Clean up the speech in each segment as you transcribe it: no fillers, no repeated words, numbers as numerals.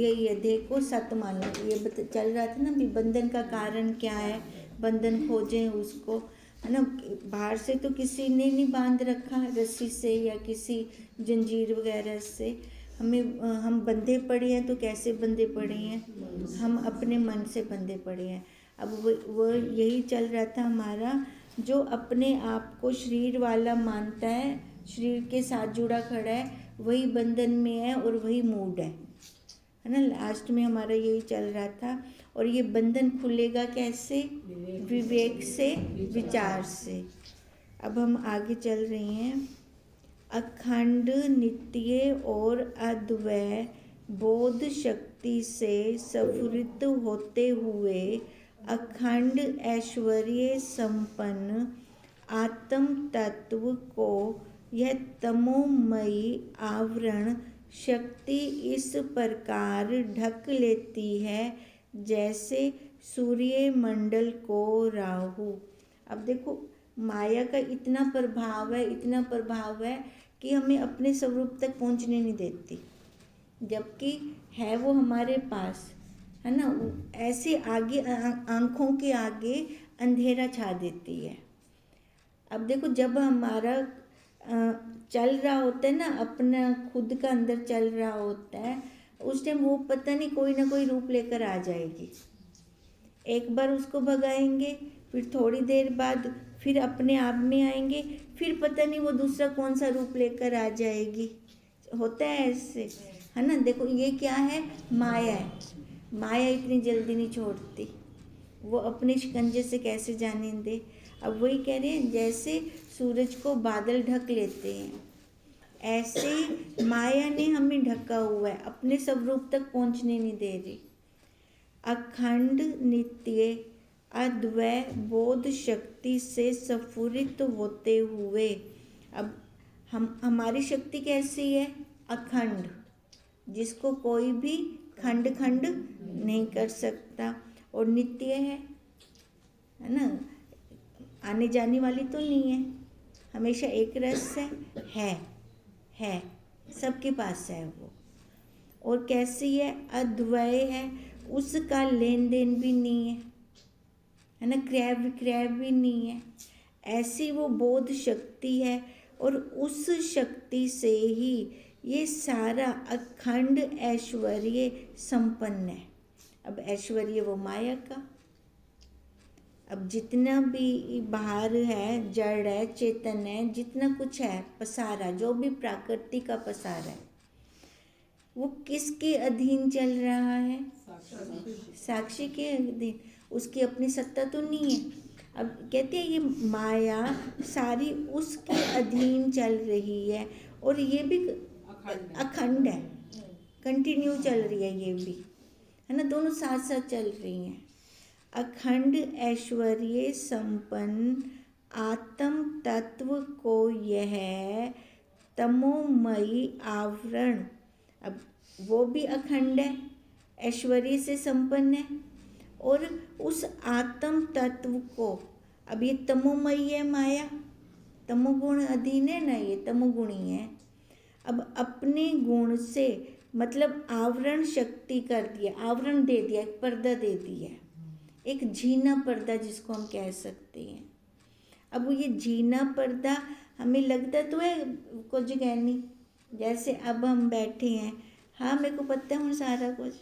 ये देखो सत मानो, ये चल रहा था ना भी बंधन का कारण क्या है, बंधन खोजें उसको, है ना। बाहर से तो किसी ने नहीं बांध रखा रस्सी से या किसी जंजीर वगैरह से, हम बंधे पड़े हैं। तो कैसे बंधे पड़े हैं, हम अपने मन से बंधे पड़े हैं। अब वो यही चल रहा था हमारा, जो अपने आप को शरीर वाला मानता है, शरीर के साथ जुड़ा खड़ा है, वही बंधन में है और वही मूड है ना। लास्ट में हमारा यही चल रहा था। और ये बंधन खुलेगा कैसे, विवेक से, विचार से। अब हम आगे चल रहे हैं। अखंड, नित्य और अद्वय बोध शक्ति से स्फुरित होते हुए अखंड ऐश्वर्य संपन्न आत्म तत्व को यह तमोमयी आवरण शक्ति इस प्रकार ढक लेती है जैसे सूर्य मंडल को राहु। अब देखो माया का इतना प्रभाव है, इतना प्रभाव है कि हमें अपने स्वरूप तक पहुंचने नहीं देती, जबकि है वो हमारे पास, है ना। ऐसे आगे आंखों के आगे अंधेरा छा देती है। अब देखो जब हमारा चल रहा होता है ना, अपना खुद का अंदर चल रहा होता है, उस टाइम वो पता नहीं कोई ना कोई रूप लेकर आ जाएगी। एक बार उसको भगाएंगे, फिर थोड़ी देर बाद फिर अपने आप में आएंगे, फिर पता नहीं वो दूसरा कौन सा रूप लेकर आ जाएगी। होता है ऐसे, है ना। देखो ये क्या है, माया है। माया इतनी जल्दी नहीं छोड़ती, वो अपने शिकंजे से कैसे जाने दे। अब वही कह रहे हैं, जैसे सूरज को बादल ढक लेते हैं, ऐसे माया ने हमें ढका हुआ है, अपने स्वरूप तक पहुंचने नहीं दे रही। अखंड, नित्य, अद्वय बोध शक्ति से स्फुरित होते हुए, अब हमारी शक्ति कैसी है, अखंड, जिसको कोई भी खंड खंड नहीं कर सकता, और नित्य है ना, आने जाने वाली तो नहीं है, हमेशा एक रस है सबके पास है वो। और कैसी है, अद्वय है, उसका लेन देन भी नहीं है ना, क्रय विक्रय भी नहीं है। ऐसी वो बोध शक्ति है, और उस शक्ति से ही ये सारा अखंड ऐश्वर्य संपन्न है। अब ऐश्वर्य वो माया का, अब जितना भी बाहर है, जड़ है, चेतन है, जितना कुछ है पसारा, जो भी प्रकृति का पसारा है, वो किसके अधीन चल रहा है, साक्षी के अधीन। उसकी अपनी सत्ता तो नहीं है। अब कहते हैं ये माया सारी उसके अधीन चल रही है, और ये भी अखंड है, कंटिन्यू चल रही है ये भी, है ना, दोनों साथ साथ चल रही हैं। अखंड ऐश्वर्य संपन्न आत्म तत्व को यह तमोमयी आवरण, अब वो भी अखंड है, ऐश्वर्य से संपन्न है, और उस आत्म तत्व को, अब ये तमोमयी है माया, तमोगुण अधीन है ना, ये तमोगुणी है। अब अपने गुण से, मतलब आवरण शक्ति कर दिया, आवरण दे दिया, एक पर्दा दे दिया, एक झीना पर्दा जिसको हम कह सकते हैं। अब ये झीना पर्दा हमें लगता तो है कुछ जगह नहीं, जैसे अब हम बैठे हैं, हाँ मेरे को पता है सारा कुछ,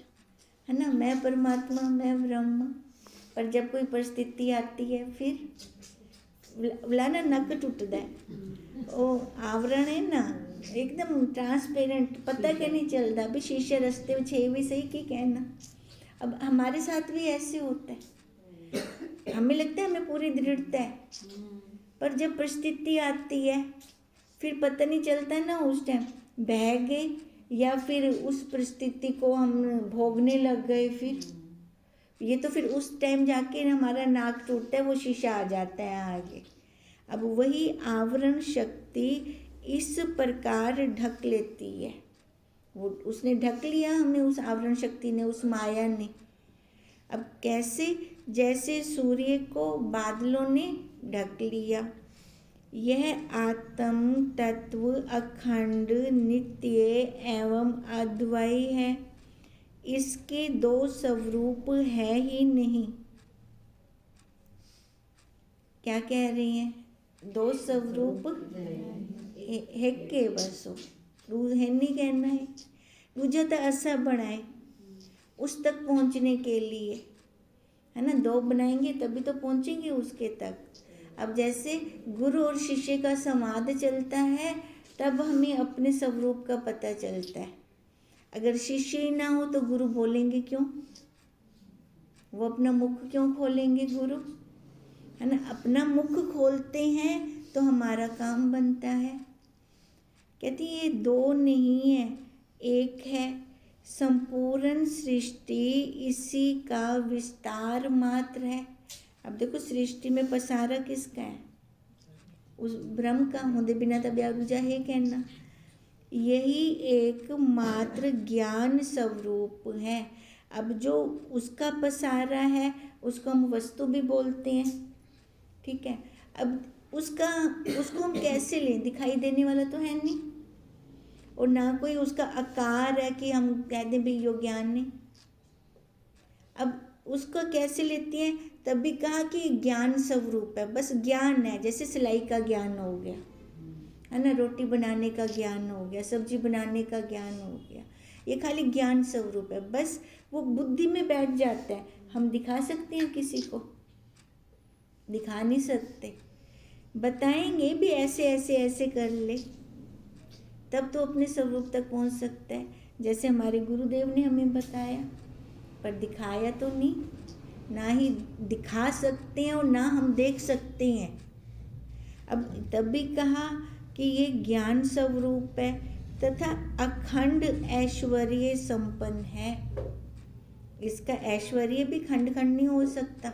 है ना, मैं परमात्मा, मैं ब्रह्म, पर जब कोई परिस्थिति आती है फिर ना नक टूटता है, वो आवरण है ना एकदम ट्रांसपेरेंट, पता क्या नहीं चलता भी शीशे रस्ते छे भी सही की कहना। अब हमारे साथ भी ऐसे होता है, हमें लगता है हमें पूरी दृढ़ता है, पर जब परिस्थिति आती है फिर पता नहीं चलता ना, उस टाइम बह गए या फिर उस परिस्थिति को हम भोगने लग गए, फिर ये तो फिर उस टाइम जाके हमारा नाक टूटता है, वो शीशा आ जाता है आगे। अब वही आवरण शक्ति इस प्रकार ढक लेती है, वो उसने ढक लिया हमें, उस आवरण शक्ति ने, उस माया ने। अब कैसे, जैसे सूर्य को बादलों ने ढक लिया। यह आत्म तत्व अखंड, नित्य एवं अद्वय है। इसके दो स्वरूप है ही नहीं। क्या कह रही हैं? दो स्वरूप है के बस रू है नहीं कहना है। दूजा तो ऐसा बनाए उस तक पहुंचने के लिए, है ना। दो बनाएंगे तभी तो पहुंचेंगे उसके तक। अब जैसे गुरु और शिष्य का संवाद चलता है तब हमें अपने स्वरूप का पता चलता है। अगर शिष्य ही ना हो तो गुरु बोलेंगे क्यों? वो अपना मुख क्यों खोलेंगे गुरु, है ना। अपना मुख खोलते हैं तो हमारा काम बनता है। कहती ये दो नहीं है, एक है। संपूर्ण सृष्टि इसी का विस्तार मात्र है। अब देखो सृष्टि में पसारा किसका है? उस ब्रह्म का। होंदे बिना तब दूजा है कहना। यही एक मात्र ज्ञान स्वरूप है। अब जो उसका पसारा है उसको हम वस्तु भी बोलते हैं, ठीक है। अब उसको हम कैसे लें? दिखाई देने वाला तो है नहीं, और ना कोई उसका आकार है कि हम कह दें भी यो ज्ञान नहीं। अब उसको कैसे लेती हैं? तभी कहा कि ज्ञान स्वरूप है, बस ज्ञान है। जैसे सिलाई का ज्ञान हो गया, है ना, रोटी बनाने का ज्ञान हो गया, सब्जी बनाने का ज्ञान हो गया, ये खाली ज्ञान स्वरूप है। बस वो बुद्धि में बैठ जाता है। हम दिखा सकते हैं किसी को? दिखा नहीं सकते। बताएंगे भी ऐसे ऐसे ऐसे कर ले, तब तो अपने स्वरूप तक पहुंच सकता है। जैसे हमारे गुरुदेव ने हमें बताया, पर दिखाया तो नहीं। ना ही दिखा सकते हैं और ना हम देख सकते हैं। अब तभी कहा कि ये ज्ञान स्वरूप है तथा अखंड ऐश्वर्य संपन्न है। इसका ऐश्वर्य भी खंड खंड नहीं हो सकता,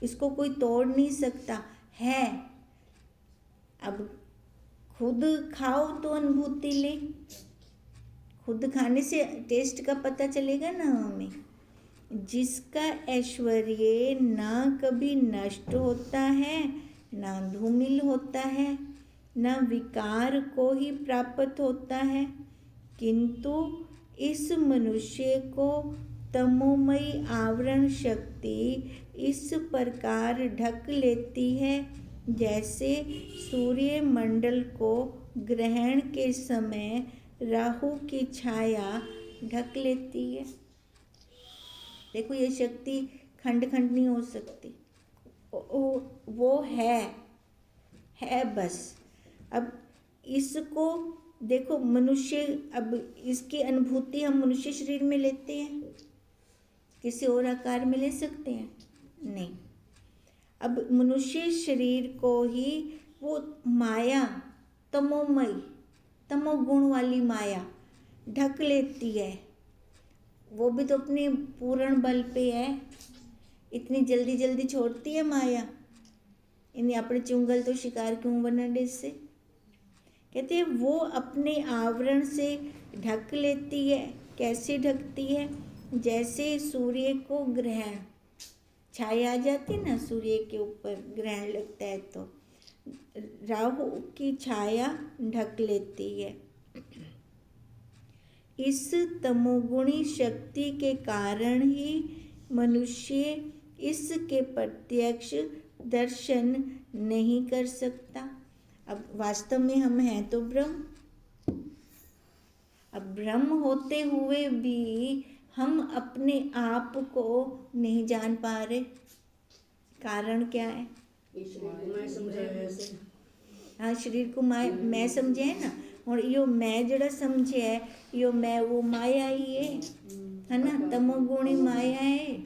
इसको कोई तोड़ नहीं सकता है। अब खुद खाओ तो अनुभूति ले, खुद खाने से टेस्ट का पता चलेगा ना हमें। जिसका ऐश्वर्य ना कभी नष्ट होता है, ना धूमिल होता है, ना विकार को ही प्राप्त होता है, किंतु इस मनुष्य को तमोमयी आवरण शक्ति इस प्रकार ढक लेती है जैसे सूर्य मंडल को ग्रहण के समय राहु की छाया ढक लेती है। देखो ये शक्ति खंड खंड नहीं हो सकती, वो है बस। अब इसको देखो मनुष्य, अब इसकी अनुभूति हम मनुष्य शरीर में लेते हैं, किसी और आकार में ले सकते हैं? नहीं। अब मनुष्य शरीर को ही वो माया, तमोमयी, तमोगुण वाली माया ढक लेती है। वो भी तो अपने पूर्ण बल पे है, इतनी जल्दी जल्दी छोड़ती है माया। इन्हें अपने चुंगल तो शिकार क्यों बना दे इससे। कहते हैं वो अपने आवरण से ढक लेती है। कैसे ढकती है? जैसे सूर्य को ग्रहण, छाया आ जाती ना सूर्य के ऊपर, ग्रहण लगता है तो राहु की छाया ढक लेती है। इस तमोगुणी शक्ति के कारण ही मनुष्य इसके प्रत्यक्ष दर्शन नहीं कर सकता। अब वास्तव में हम हैं तो ब्रह्म। अब ब्रह्म होते हुए भी हम अपने आप को नहीं जान पा रहे। कारण क्या है? हाँ, शरीर को मैं समझे है ना। और यो मैं जड़ा समझे है, यो मैं वो माया ही है ना, तमोगुणी माया है।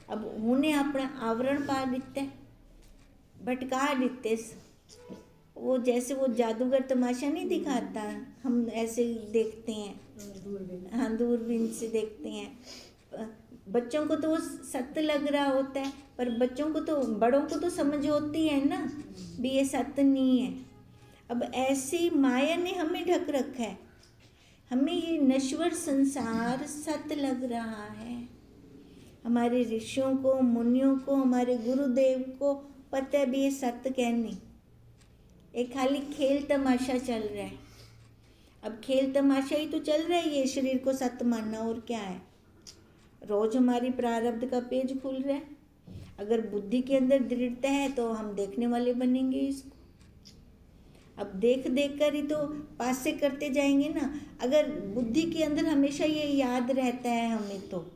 अब उन्हें अपना आवरण पा दिते, भटका दिते। वो जैसे वो जादूगर तमाशा नहीं दिखाता, हम ऐसे देखते हैं, हाँ दूरबीन से देखते हैं। बच्चों को तो वो सत्य लग रहा होता है, पर बच्चों को तो, बड़ों को तो समझ होती है ना भी ये सत्य नहीं है। अब ऐसी माया ने हमें ढक रखा है, हमें ये नश्वर संसार सत्य लग रहा है। हमारे ऋषियों को, मुनियों को, हमारे गुरुदेव को पता है भी ये सत्य कहनी, एक खाली खेल तमाशा चल रहा है। अब खेल तमाशा ही तो चल रहा है, ये शरीर को सत्य मानना, और क्या है। रोज हमारी प्रारब्ध का पेज खुल रहा है। अगर बुद्धि के अंदर दृढ़ता है तो हम देखने वाले बनेंगे इसको। अब देख देख कर ही तो पास से करते जाएंगे ना। अगर बुद्धि के अंदर हमेशा ये याद रहता है हमें तो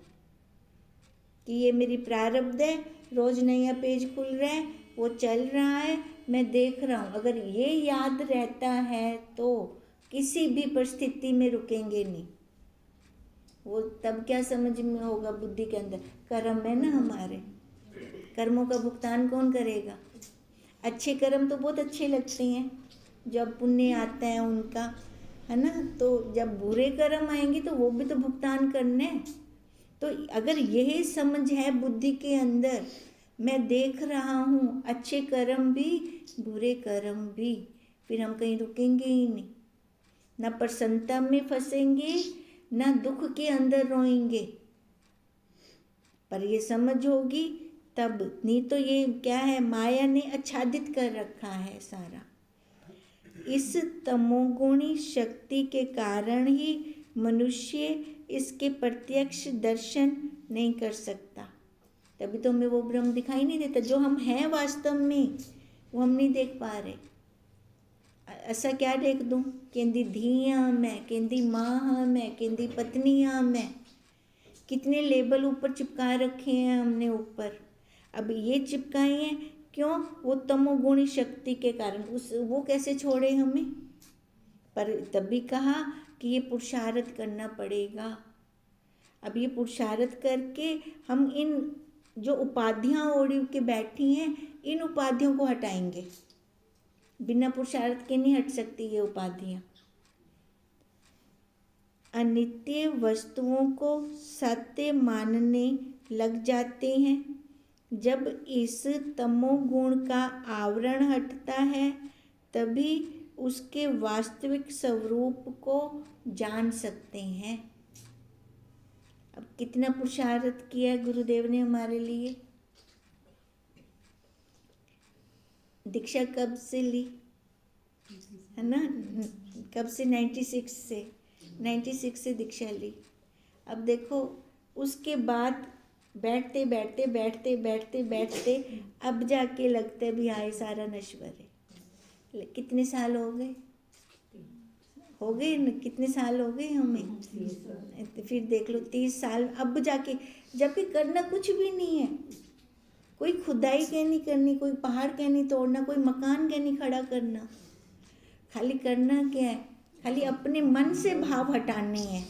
कि ये मेरी प्रारब्ध है, रोज नया पेज खुल रहा है, वो चल रहा है, मैं देख रहा हूँ। अगर ये याद रहता है तो किसी भी परिस्थिति में रुकेंगे नहीं। वो तब क्या समझ में होगा बुद्धि के अंदर, कर्म है ना हमारे, कर्मों का भुगतान कौन करेगा। अच्छे कर्म तो बहुत अच्छे लगते हैं जब पुण्य आता है उनका, है ना। तो जब बुरे कर्म आएंगे तो वो भी तो भुगतान करने हैं। तो अगर यही समझ है बुद्धि के अंदर, मैं देख रहा हूँ अच्छे कर्म भी बुरे कर्म भी, फिर हम कहीं रुकेंगे ही नहीं। ना प्रसन्नता में फंसेंगे, ना दुख के अंदर रोएंगे। पर ये समझ होगी तब, नहीं तो ये क्या है, माया ने आच्छादित कर रखा है सारा। इस तमोगुणी शक्ति के कारण ही मनुष्य इसके प्रत्यक्ष दर्शन नहीं कर सकता। तभी तो हमें वो ब्रह्म दिखाई नहीं देता जो हम हैं वास्तव में, वो हम नहीं देख पा रहे। ऐसा क्या देख दूं, कहती धियां मैं, कहती माँ मैं, कहती पत्नियां मैं, कितने लेबल ऊपर चिपका रखे हैं हमने ऊपर। अब ये चिपकाए हैं क्यों, वो तमोगुणी शक्ति के कारण। वो कैसे छोड़े हमें। पर तभी कहा कि ये पुरुषार्थ करना पड़ेगा। अब ये पुरुषार्थ करके हम इन जो उपाधियां ओढ़ी के बैठी हैं, इन उपाधियों को हटाएंगे। बिना पुरुषार्थ के नहीं हट सकती ये उपाधियां। अनित्य वस्तुओं को सत्य मानने लग जाते हैं। जब इस तमोगुण का आवरण हटता है तभी उसके वास्तविक स्वरूप को जान सकते हैं। अब कितना पुरुषार्थ किया गुरुदेव ने हमारे लिए। दीक्षा कब से ली है ना, कब से, 96 से दीक्षा ली। अब देखो उसके बाद बैठते बैठते बैठते बैठते बैठते अब जाके लगता है भी हाँ सारा नश्वर है। कितने साल हो गए न, कितने साल हो गए हमें। फिर देख लो 30 साल अब जाके, जबकि करना कुछ भी नहीं है। कोई खुदाई क्या नहीं करनी, कोई पहाड़ क्या नहीं तोड़ना, कोई मकान क्या नहीं खड़ा करना। खाली करना क्या है, खाली अपने मन से भाव हटाने हैं।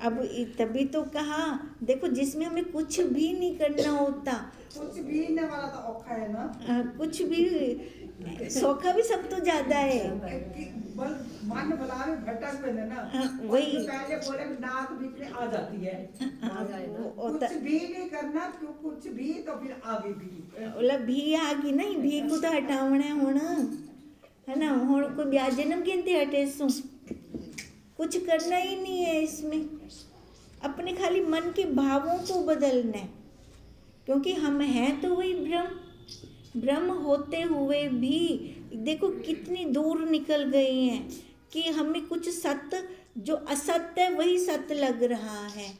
अब तभी तो कहा देखो, जिसमें हमें कुछ भी नहीं करना होता, कुछ भी नहीं वाला तो औखा है ना। कुछ भी सौखा भी सब तो ज्यादा है। मन बुलावे भटक में ना, वही पहले बोले नाक बीच में आ जाती है। कुछ भी नहीं करना, क्यों कुछ भी तो फिर आगे भी मतलब भी आगे नहीं, भी को तो हटावना होना है ना। हुण कोई ब्याह जन्म गिनती हटे सु, कुछ करना ही नहीं है इसमें। अपने खाली मन के भावों को बदलना है, क्योंकि हम हैं तो वही ब्रह्म होते हुए भी देखो कितनी दूर निकल गए हैं कि हमें कुछ सत्य, जो असत्य है वही सत्य लग रहा है,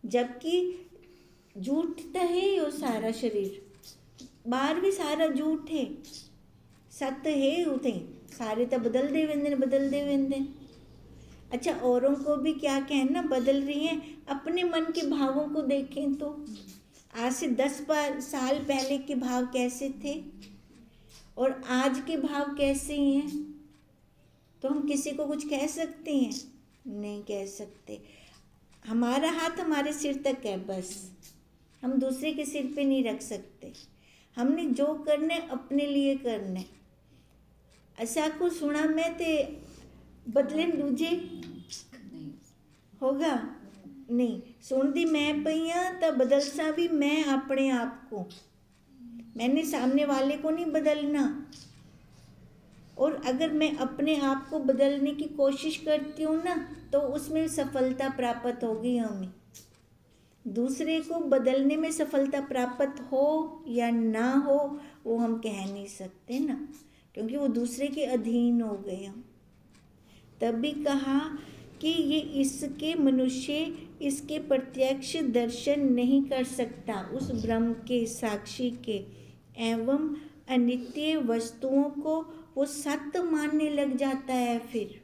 जबकि झूठ है ये सारा शरीर, बाहर भी सारा झूठ है, सत्य है उठे सारे तो बदल दे वेंदे। अच्छा, औरों को भी क्या कहना, बदल रही हैं। अपने मन के भावों को देखें तो आज से 10 साल पहले के भाव कैसे थे और आज के भाव कैसे हैं। तो हम किसी को कुछ कह सकते हैं? नहीं कह सकते। हमारा हाथ हमारे सिर तक है बस, हम दूसरे के सिर पे नहीं रख सकते। हमने जो करना है अपने लिए करना है। ऐसा को सुना मैं ते बदले दूजे होगा नहीं, सुनती मैं पईया तो बदलसा भी मैं अपने आप को, मैंने सामने वाले को नहीं बदलना। और अगर मैं अपने आप को बदलने की कोशिश करती हूँ ना तो उसमें सफलता प्राप्त होगी हमें। दूसरे को बदलने में सफलता प्राप्त हो या ना हो वो हम कह नहीं सकते ना, क्योंकि वो दूसरे के अधीन हो गए हम। तभी कहा कि ये इसके मनुष्य इसके प्रत्यक्ष दर्शन नहीं कर सकता, उस ब्रह्म के साक्षी के, एवं अनित्य वस्तुओं को वो सत्य मानने लग जाता है। फिर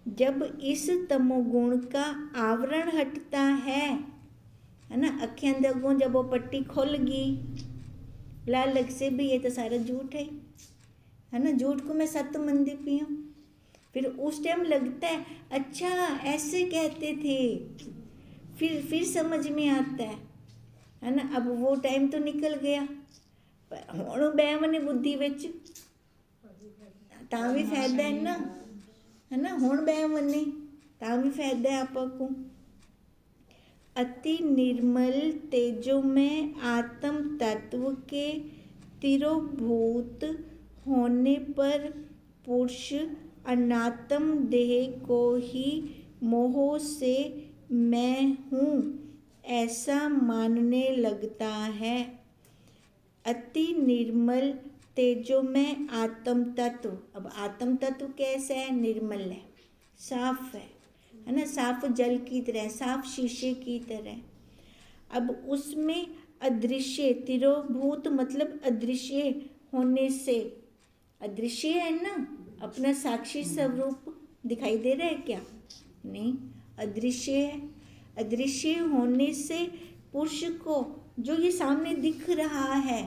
जब इस तमोगुण का आवरण हटता है ना, अखियां दगों जब वो पट्टी खुल गई लालच से भी, ये तो सारा झूठ है ना, झूठ को मैं सत्य मानती पी हूँ। फिर उस टाइम लगता है अच्छा ऐसे कहते थे, फिर समझ में आता है ना। अब वो टाइम तो निकल गया, हुण बैम ने बुद्धि विच तां भी फायदा है ना, हुण बैम ने तां भी फायदा है आपां को। अति निर्मल तेजोमय आत्म तत्व के तिरोभूत होने पर पुरुष अनात्म देह को ही मोह से मैं हूँ ऐसा मानने लगता है। अति निर्मल तेजोमय आत्म तत्व, अब आत्म तत्व कैसा है? निर्मल है, साफ है ना, साफ जल की तरह, साफ शीशे की तरह। अब उसमें अदृश्य, तिरोभूत मतलब अदृश्य होने से, अदृश्य है ना, अपना साक्षी स्वरूप दिखाई दे रहा है क्या? नहीं, अदृश्य है। अदृश्य होने से पुरुष को जो ये सामने दिख रहा है,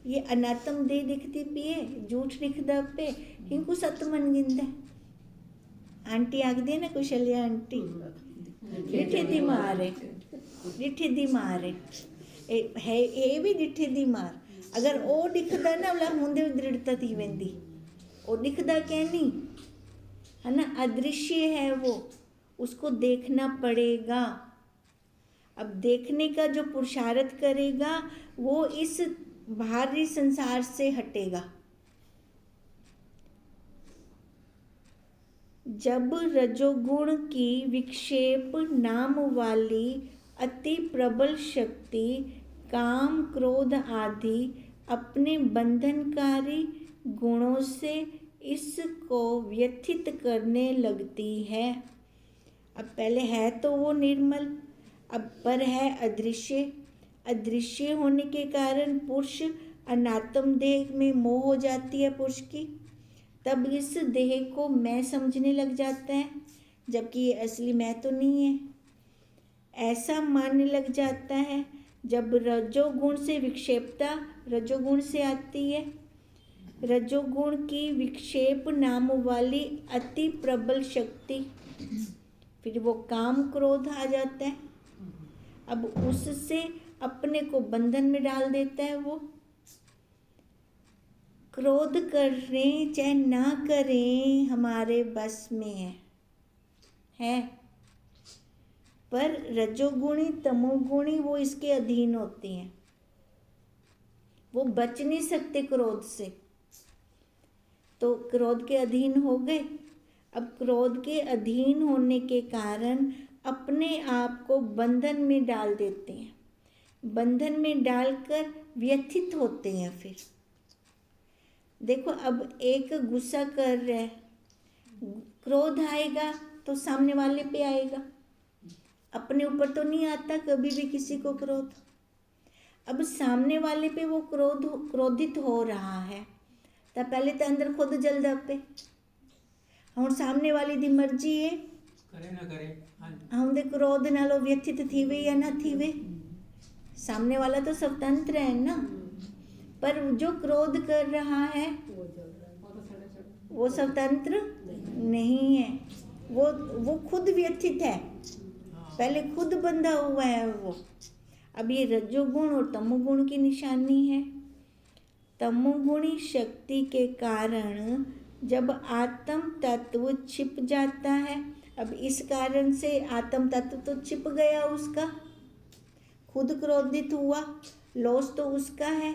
ये अनात्म दे दिखती पिए, झूठ दिखदा पे, इनको सत्य मन गिंदा है। आंटी आखदी है ना, कुशलिया आंटी, डिठे दी मार है, डिठे दी मार है ये भी डिठे दी मार। अगर वो दिखदा ना वाला हुंदे दृढ़ता थी वेंदी, वो दिखदा क्या नहीं है ना, अदृश्य है वो, उसको देखना पड़ेगा। अब देखने का जो पुरुषार्थ करेगा वो इस बाहरी संसार से हटेगा। जब रजोगुण की विक्षेप नाम वाली अति प्रबल शक्ति काम क्रोध आदि अपने बंधनकारी गुणों से इसको व्यथित करने लगती है। अब पहले है तो वो निर्मल, अब पर है अदृश्य। अदृश्य होने के कारण पुरुष अनात्म देह में मोह हो जाती है पुरुष की, तब इस देह को मैं समझने लग जाता है, जबकि ये असली मैं तो नहीं है, ऐसा मानने लग जाता है। जब रजोगुण से विक्षेपता रजोगुण से आती है, रजोगुण की विक्षेप नाम वाली अति प्रबल शक्ति, फिर वो काम क्रोध आ जाता है। अब उससे अपने को बंधन में डाल देता है। वो क्रोध करें चाहे ना करें हमारे बस में है, पर रजोगुणी तमोगुणी वो इसके अधीन होते हैं, वो बच नहीं सकते क्रोध से, तो क्रोध के अधीन हो गए। अब क्रोध के अधीन होने के कारण अपने आप को बंधन में डाल देते हैं, बंधन में डालकर व्यथित होते हैं। फिर देखो, अब एक गुस्सा कर रहा है, क्रोध आएगा तो सामने वाले पे आएगा, अपने ऊपर तो नहीं आता कभी भी किसी को क्रोध। अब सामने वाले पे वो क्रोधित हो रहा है, तो पहले तो अंदर खुद जलदा पे, हुण सामने वाली दी मर्जी है करे ना करे, हम दे क्रोध नालों व्यथित थीवे या ना थीवे, सामने वाला तो स्वतंत्र है ना। पर जो क्रोध कर रहा है वो स्वतंत्र नहीं है, वो खुद व्यथित है, पहले खुद बंधा हुआ है वो। अब ये रजोगुण और तमोगुण की निशानी है। तमोगुणी शक्ति के कारण जब आत्म तत्व छिप जाता है, अब इस कारण से आत्म तत्व तो छिप गया उसका, खुद क्रोधित हुआ, लॉस तो उसका है।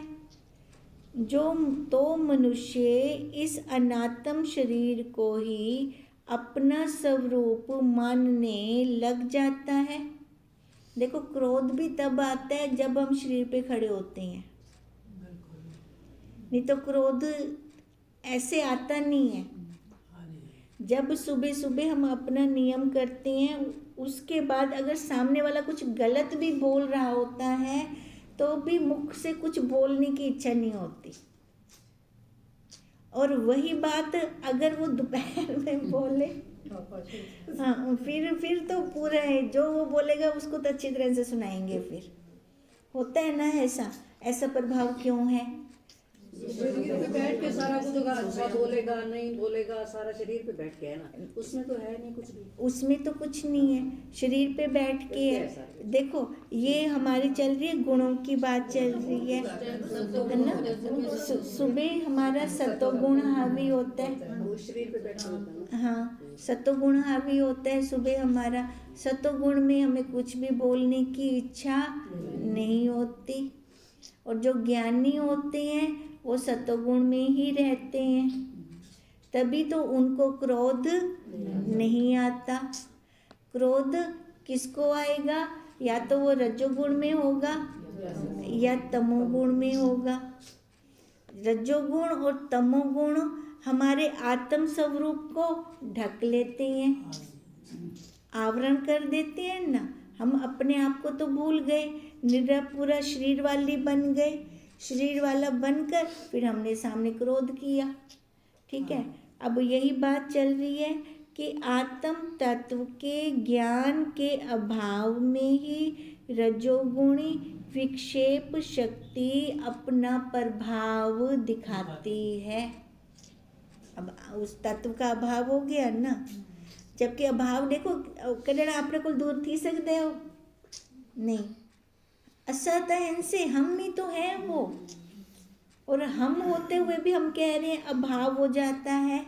जो तो मनुष्य इस अनात्म शरीर को ही अपना स्वरूप मानने लग जाता है। देखो, क्रोध भी तब आता है जब हम शरीर पे खड़े होते हैं, नहीं तो क्रोध ऐसे आता नहीं है। जब सुबह सुबह हम अपना नियम करते हैं, उसके बाद अगर सामने वाला कुछ गलत भी बोल रहा होता है तो भी मुख से कुछ बोलने की इच्छा नहीं होती। और वही बात अगर वो दोपहर में बोले, हाँ, फिर तो पूरा है, जो वो बोलेगा उसको तो अच्छी तरह से सुनाएंगे। फिर होता है ना ऐसा प्रभाव क्यों है? शरीर पे बैठ के सारा कुछ अच्छा बोलेगा नहीं बोलेगा, सारा शरीर पे बैठ के है ना, उसमें तो है नहीं कुछ भी। उसमें तो कुछ नहीं है, शरीर पे बैठ के है। देखो ये हमारी चल रही है, गुणों की बात चल रही है ना। सुबह हमारा सतोगुण हावी होता है, शरीर पे बैठ, हाँ, सतोगुण हावी होता है सुबह हमारा। सतोगुण में हमें कुछ भी बोलने की इच्छा नहीं होती। और जो ज्ञानी होते हैं वो सतोगुण में ही रहते हैं, तभी तो उनको क्रोध नहीं आता। क्रोध किसको आएगा? या तो वो रजोगुण में होगा या तमोगुण में होगा। रजोगुण और तमोगुण हमारे आत्म स्वरूप को ढक लेते हैं, आवरण कर देते हैं ना। हम अपने आप को तो भूल गए, पूरा शरीर वाली बन गए। शरीर वाला बनकर फिर हमने सामने क्रोध किया। ठीक है, अब यही बात चल रही है कि आत्म तत्व के ज्ञान के अभाव में ही रजोगुणी विक्षेप शक्ति अपना प्रभाव दिखाती है। अब उस तत्व का अभाव हो गया ना। जबकि अभाव देखो, कन्या आपने को दूर थी सकते हो नहीं, असत है इनसे, हम ही तो है वो। और हम होते हुए भी हम कह रहे हैं अभाव हो जाता है।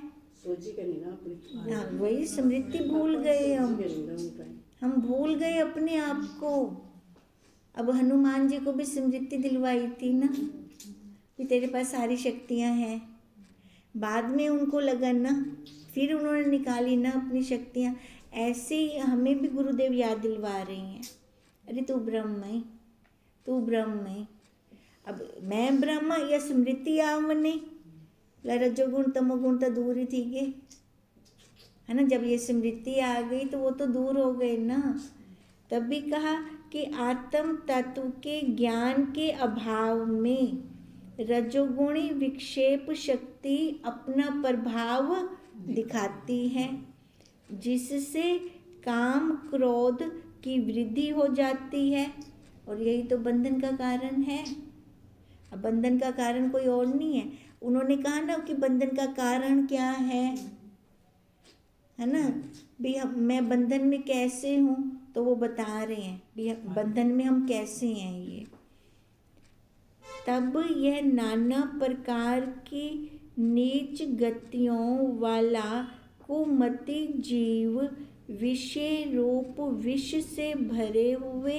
हाँ, वही स्मृति भूल गए हम भूल गए अपने आप को। अब हनुमान जी को भी स्मृति दिलवाई थी ना कि तेरे पास सारी शक्तियां हैं। बाद में उनको लगा ना, फिर उन्होंने निकाली ना अपनी शक्तियां। ऐसे ही हमें भी गुरुदेव याद दिलवा रहे हैं, अरे तू ब्रह्म है, तू ब्रह्म है। अब मैं ब्रह्म या स्मृति आवने रजोगुण तमोगुण तो दूर ही थी गए, है ना। जब ये स्मृति आ गई तो वो तो दूर हो गए ना। तब भी कहा कि आत्म तत्व के ज्ञान के अभाव में रजोगुणी विक्षेप शक्ति अपना प्रभाव दिखाती है, जिससे काम क्रोध की वृद्धि हो जाती है। और यही तो बंधन का कारण है। अब बंधन का कारण कोई और नहीं है। उन्होंने कहा ना कि बंधन का कारण क्या है ना। भी मैं बंधन में कैसे हूँ, तो वो बता रहे हैं भी बंधन में हम कैसे हैं ये। तब यह नाना प्रकार की नीच गतियों वाला कुमति जीव विषय रूप विष से भरे हुए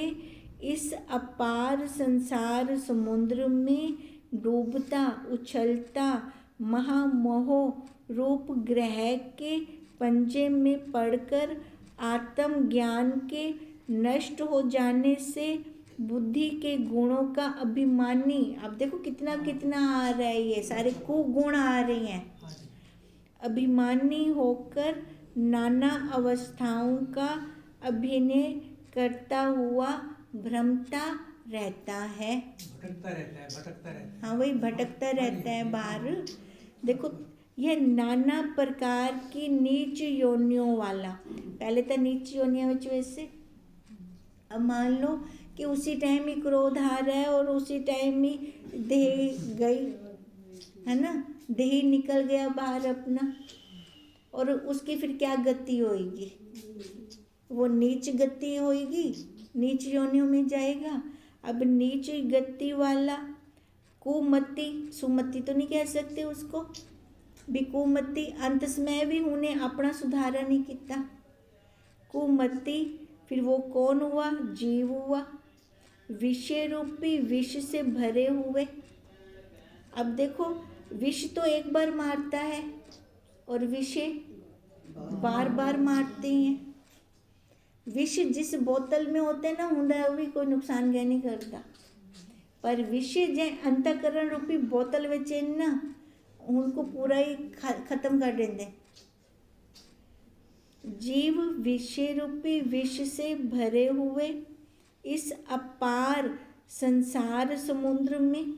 इस अपार संसार समुद्र में डूबता उछलता महामोह रूप ग्रह के पंजे में पड़कर आत्म ज्ञान के नष्ट हो जाने से बुद्धि के गुणों का अभिमानी, अब देखो कितना कितना आ रहा है, ये सारे कुगुण आ रहे हैं, अभिमानी होकर नाना अवस्थाओं का अभिनय करता हुआ भ्रमता रहता है। भटकता रहता है। हाँ, वही भटकता रहता है बाहर। देखो यह नाना प्रकार की नीच योनियों वाला, पहले तो नीच योनियों में वैसे, अब मान लो कि उसी टाइम ही क्रोध आ रहा है और उसी टाइम ही देह गई, है ना, देह निकल गया बाहर अपना, और उसकी फिर क्या गति होगी? वो नीच गति होगी, नीच योनियों में जाएगा। अब नीच गति वाला कुमति, सुमति तो नहीं कह सकते उसको भी, कुमति अंत समय भी उन्हें अपना सुधारा नहीं किया, कुमति। फिर वो कौन हुआ? जीव हुआ, विषय रूपी विष से भरे हुए। अब देखो विष तो एक बार मारता है और विषय बार बार मारते हैं। विष जिस बोतल में होते हैं ना, उन्हें भी कोई नुकसान नहीं करता, पर विषय जे अंतकरण रूपी बोतल विच आहिनि न, उनको पूरा ही खत्म कर देंगे। जीव विषय रूपी विष से भरे हुए इस अपार संसार समुद्र में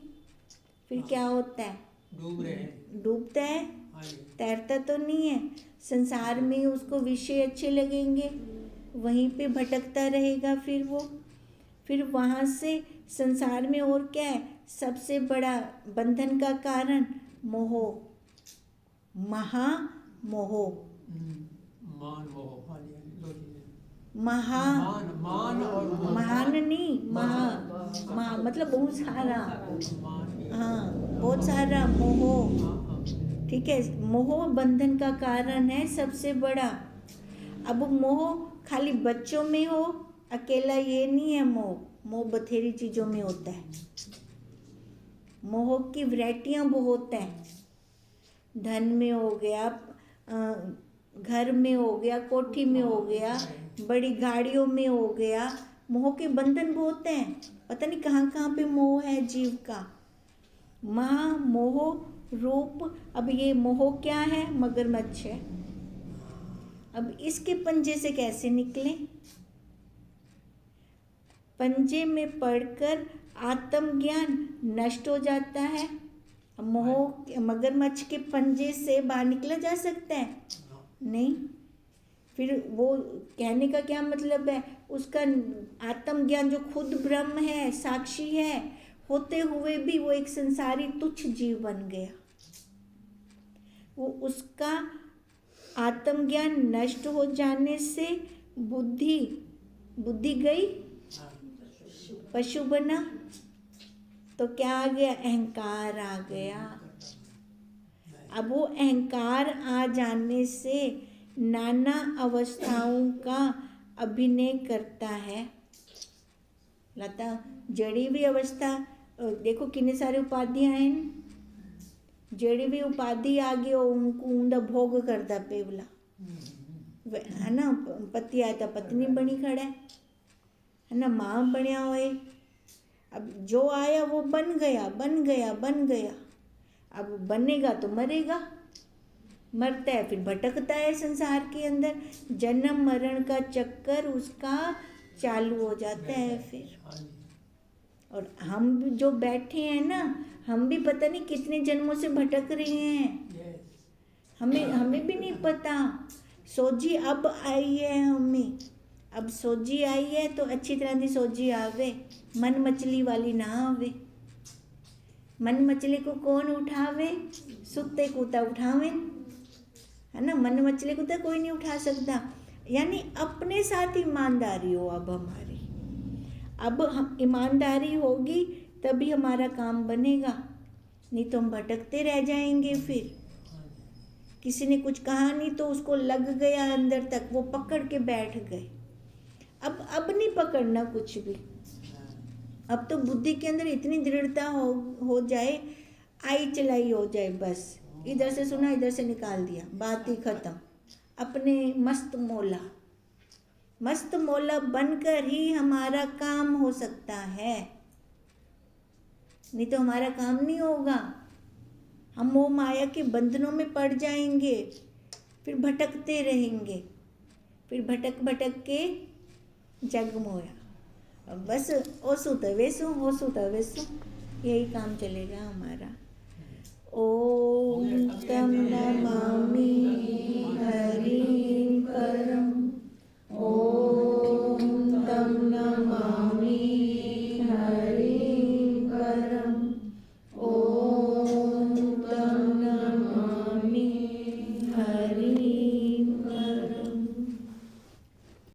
फिर क्या होता है? डूब रहे हैं। डूबता है, हाँ जी। तैरता तो नहीं है। संसार में उसको विषय अच्छे लगेंगे, वहीं पे भटकता रहेगा फिर वहाँ से संसार में और क्या है? सबसे बड़ा बंधन का कारण मोह, महामोह। मान मोह। हाँ जी, हाँ जी, दो चीजें। महा मान और मोह। महान नहीं, महा मतलब बहुत सारा। मान भी। हाँ, बहुत सारा मोह। हाँ, हाँ। ठीक है, मोह बंधन का कारण है सबसे बड़ा। अब मोह खाली बच्चों में हो अकेला ये नहीं है। मोह बथेरी चीजों में होता है। मोह की वैरायटियां बहुत हैं। धन में हो गया, घर में हो गया, कोठी में हो गया, बड़ी गाड़ियों में हो गया। मोह के बंधन बहुत हैं। पता नहीं कहाँ कहाँ पे मोह है जीव का। मोह रूप। अब ये मोह क्या है? मगरमच्छ है। अब इसके पंजे से कैसे निकले? पंजे में पड़कर आत्मज्ञान नष्ट हो जाता है। मोह मगरमच्छ के पंजे से बाहर निकला जा सकता है? नहीं। फिर वो कहने का क्या मतलब है? उसका आत्मज्ञान जो खुद ब्रह्म है, साक्षी है, होते हुए भी वो एक संसारी तुच्छ जीव बन गया। वो उसका आत्मज्ञान नष्ट हो जाने से बुद्धि गई, पशु बना। तो क्या आ गया? अहंकार आ गया। अब वो अहंकार आ जाने से नाना अवस्थाओं का अभिनय करता है। लता जड़ी हुई अवस्था देखो कितने सारे उपाधियां हैं। जड़ी हुई उपाधि आ गई उनको ऊंदा भोग करता पेवला है ना। पति आया तो पत्नी बनी खड़ा है ना, माँ बनया होए। अब जो आया वो बन गया। अब बनेगा तो मरेगा, मरता है फिर भटकता है संसार के अंदर। जन्म मरण का चक्कर उसका चालू हो जाता है फिर। और हम जो बैठे हैं ना, हम भी पता नहीं कितने जन्मों से भटक रहे हैं। हमें भी नहीं पता। सोजी अब आई है हमें। अब सोजी आई है तो अच्छी तरह की सोजी आवे, मन मछली वाली ना आवे। मन मछली को कौन उठावे? सुते कुत्ता उठावे, है ना। मन मछली को तो कोई नहीं उठा सकता। यानी अपने साथ ईमानदारी हो। अब हमारी हम ईमानदारी होगी तभी हमारा काम बनेगा, नहीं तो हम भटकते रह जाएंगे। फिर किसी ने कुछ कहा नहीं तो उसको लग गया अंदर तक, वो पकड़ के बैठ गए। अब नहीं पकड़ना कुछ भी। अब तो बुद्धि के अंदर इतनी दृढ़ता हो जाए, आई चलाई हो जाए, बस इधर से सुना इधर से निकाल दिया, बात ही खत्म। अपने मस्त मौला बनकर ही हमारा काम हो सकता है, नहीं तो हमारा काम नहीं होगा। हम मोह माया के बंधनों में पड़ जाएंगे, फिर भटकते रहेंगे, फिर भटक के जगमोया। बस ओसु तवेसु यही काम चलेगा हमारा। ओ